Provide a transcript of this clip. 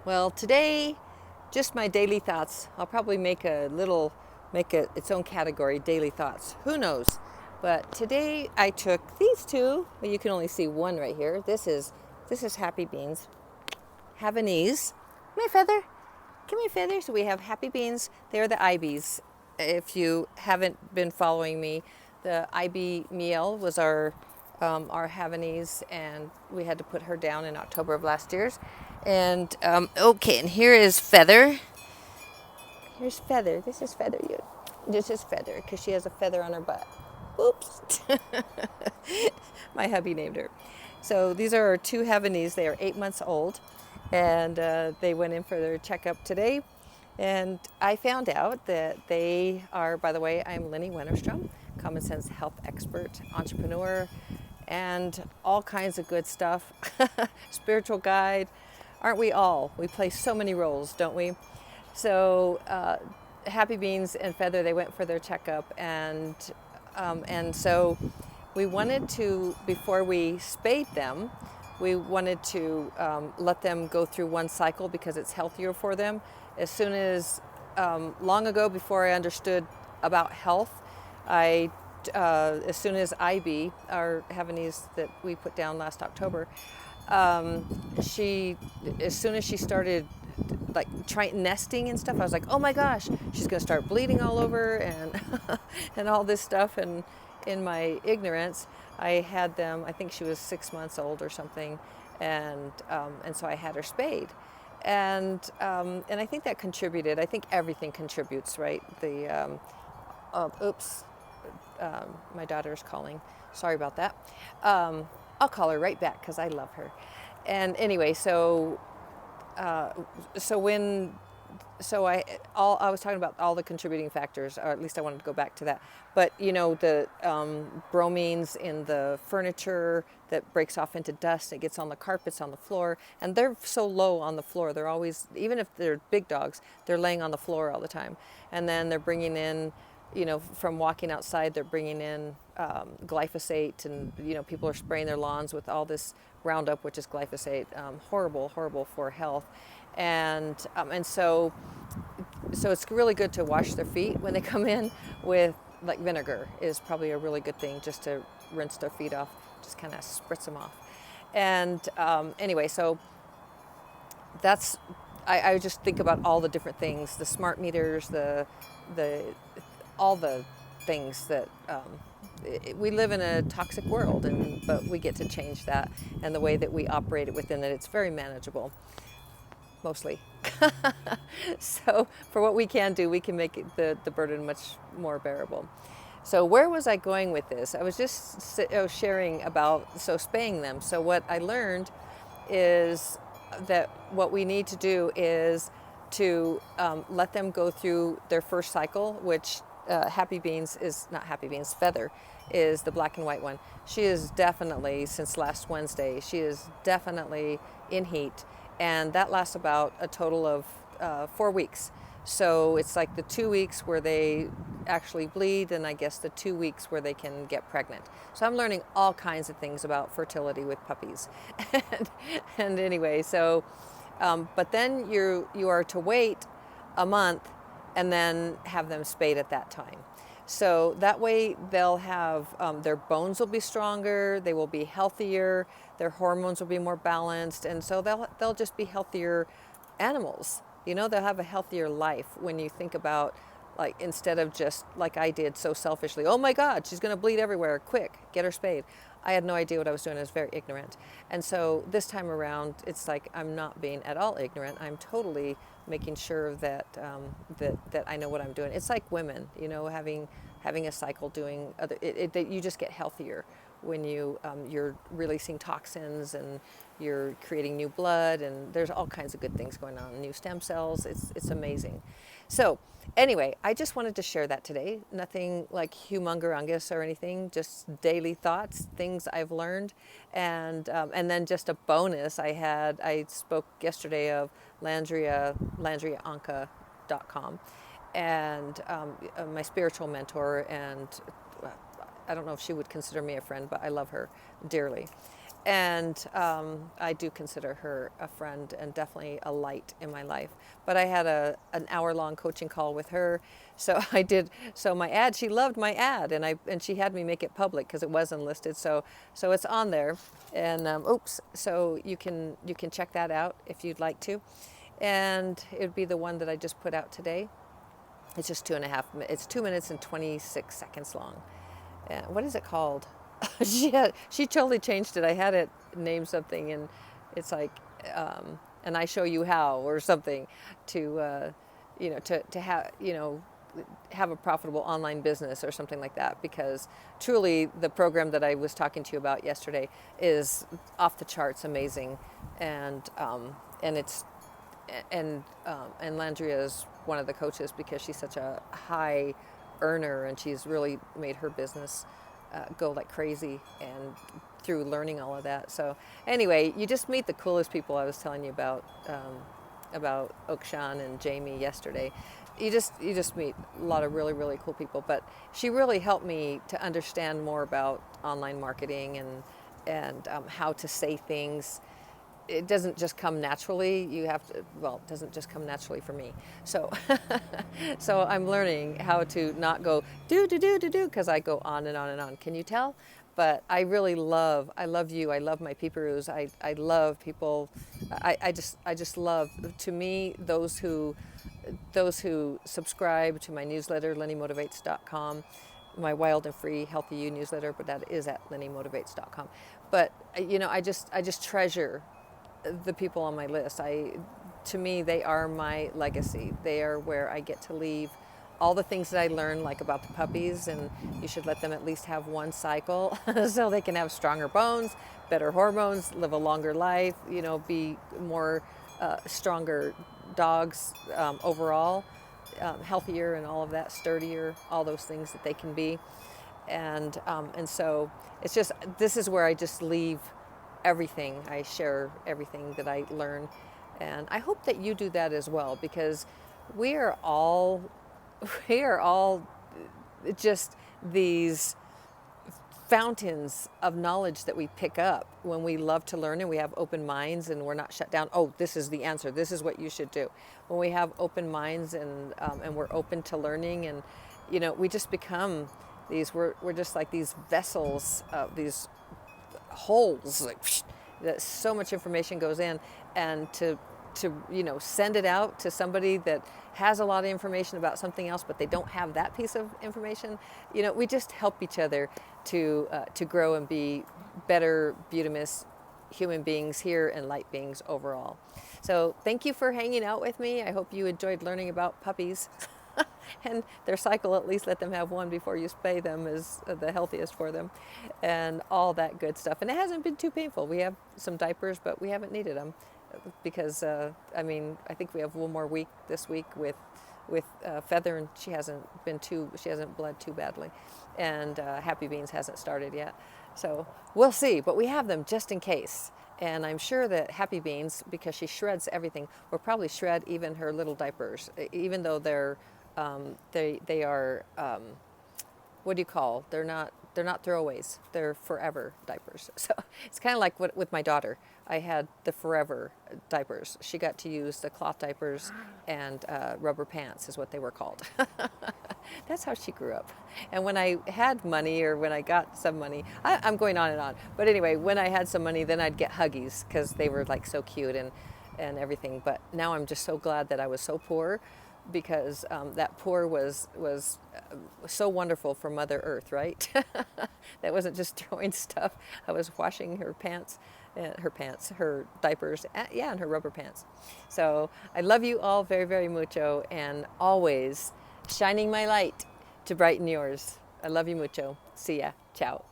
Well, today, just my daily thoughts. I'll probably make its own category, daily thoughts. Who knows? But today I took these two. Well, you can only see one right here. This is Happy Beans, Havanese. My feather, come here, feather. So we have Happy Beans. They're the IBs. If you haven't been following me, the IB meal was our Havanese, and we had to put her down in October of last year's. And okay, and here is Feather. Here's Feather. This is Feather. This is Feather because she has a feather on her butt. Oops. My hubby named her. So these are our two Havanese. They are 8 months old, and they went in for their checkup today. And I found out that they are, by the way, I'm Lynnie Wennerstrom, common sense health expert, entrepreneur, and all kinds of good stuff. Spiritual guide. Aren't we all? We play so many roles, don't we? So Happy Beans and Feather, they went for their checkup, and so we wanted to, before we spayed them, we wanted to let them go through one cycle because it's healthier for them. As soon as, long ago, before I understood about health, as soon as IB, our Havanese that we put down last October, as soon as she started like trying nesting and stuff, I was like, oh my gosh, she's gonna start bleeding all over and and all this stuff. And in my ignorance, I had them. I think she was 6 months old or something, and so I had her spayed, and I think that contributed. I think everything contributes, right? Oops, my daughter's calling. Sorry about that. I'll call her right back because I love her. And anyway, I was talking about all the contributing factors, or at least I wanted to go back to that. But you know, the bromines in the furniture that breaks off into dust, it gets on the carpets, on the floor, and they're so low on the floor. They're always, even if they're big dogs, they're laying on the floor all the time. And then they're bringing in, you know, from walking outside, they're bringing in glyphosate, and you know, people are spraying their lawns with all this Roundup, which is glyphosate. Horrible for health. And so it's really good to wash their feet when they come in with, like, vinegar is probably a really good thing, just to rinse their feet off, just kind of spritz them off. And anyway, so that's, I just think about all the different things, the smart meters, all the things that we live in a toxic world, but we get to change that, and the way that we operate it within it, it's very manageable, mostly. So for what we can do, we can make the burden much more bearable. So where was I going with this? I was just sharing about spaying them. So what I learned is that what we need to do is to let them go through their first cycle, which Happy Beans is not Happy Beans. Feather is the black and white one. She is definitely, since last Wednesday, she is definitely in heat, and that lasts about a total of 4 weeks. So it's like the 2 weeks where they actually bleed, and I guess the 2 weeks where they can get pregnant. So I'm learning all kinds of things about fertility with puppies. and anyway, so but then you are to wait a month and then have them spayed at that time. So that way they'll have, their bones will be stronger, they will be healthier, their hormones will be more balanced, and so they'll just be healthier animals. You know, they'll have a healthier life when you think about, like, instead of just like I did so selfishly, oh my God, she's gonna bleed everywhere, quick, get her spayed. I had no idea what I was doing. I was very ignorant. And so this time around, it's like I'm not being at all ignorant. I'm totally making sure that that I know what I'm doing. It's like women, you know, having a cycle, doing other. You just get healthier when you're releasing toxins, and you're creating new blood, and there's all kinds of good things going on. New stem cells. It's amazing. So anyway, I just wanted to share that today. Nothing like humongerungus or anything, just daily thoughts, things I've learned. And then just a bonus, I spoke yesterday of landriaanca.com, and my spiritual mentor, and I don't know if she would consider me a friend, but I love her dearly. And I do consider her a friend and definitely a light in my life. But I had an hour-long coaching call with her, so I did. So my ad, she loved my ad, and she had me make it public because it was unlisted. So it's on there, and oops. So you can check that out if you'd like to, and it would be the one that I just put out today. It's just 2.5. It's 2 minutes and 26 seconds long. What is it called? She totally changed it. I had it named something, and it's like, and I show you how or something to, to have, have a profitable online business or something like that. Because truly, the program that I was talking to you about yesterday is off the charts, amazing, and it's and Landria is one of the coaches because she's such a high earner, and she's really made her business go like crazy and through learning all of that. So anyway, you just meet the coolest people. I was telling you about Okshan and Jamie yesterday. You just meet a lot of really, really cool people. But she really helped me to understand more about online marketing and how to say things. It doesn't just come naturally. You have to, well, it doesn't just come naturally for me. So, so I'm learning how to not go do, because I go on and on and on. Can you tell? But I really I love you. I love my peeperoos. I love people. I just love, to me, those who subscribe to my newsletter, LynnieMotivates.com, my Wild and Free Healthy You newsletter, but that is at LynnieMotivates.com. But, I just treasure the people on my list. To me, they are my legacy. They are where I get to leave all the things that I learned, like about the puppies, and you should let them at least have one cycle so they can have stronger bones, better hormones, live a longer life, be more stronger dogs overall, healthier and all of that, sturdier, all those things that they can be. And so it's just, this is where I just leave everything. I share everything that I learn, and I hope that you do that as well, because we are all just these fountains of knowledge that we pick up when we love to learn and we have open minds and we're not shut down. Oh, this is the answer. This is what you should do. When we have open minds and we're open to learning, and we just become these. We're just like these vessels, these holes, like that so much information goes in, and to send it out to somebody that has a lot of information about something else, but they don't have that piece of information. We just help each other to grow and be better, beautimous human beings here and light beings overall. So thank you for hanging out with me. I hope you enjoyed learning about puppies. And their cycle, at least let them have one before you spay them, is the healthiest for them, and all that good stuff. And it hasn't been too painful. We have some diapers, but we haven't needed them because I think we have one more week this week with Feather, and she hasn't bled too badly, and Happy Beans hasn't started yet. So we'll see, but we have them just in case. And I'm sure that Happy Beans, because she shreds everything, will probably shred even her little diapers, even though they're they are what do you call? They're not throwaways. They're forever diapers. So it's kind of like with my daughter. I had the forever diapers. She got to use the cloth diapers and rubber pants is what they were called. That's how she grew up. And when I had money, or when I got some money, I'm going on and on. But anyway, when I had some money, then I'd get Huggies because they were like so cute and everything. But now I'm just so glad that I was so poor, because that poor was so wonderful for Mother Earth, right? That wasn't just throwing stuff. I was washing her pants, her diapers, and her rubber pants. So I love you all very, very mucho, and always shining my light to brighten yours. I love you mucho. See ya. Ciao.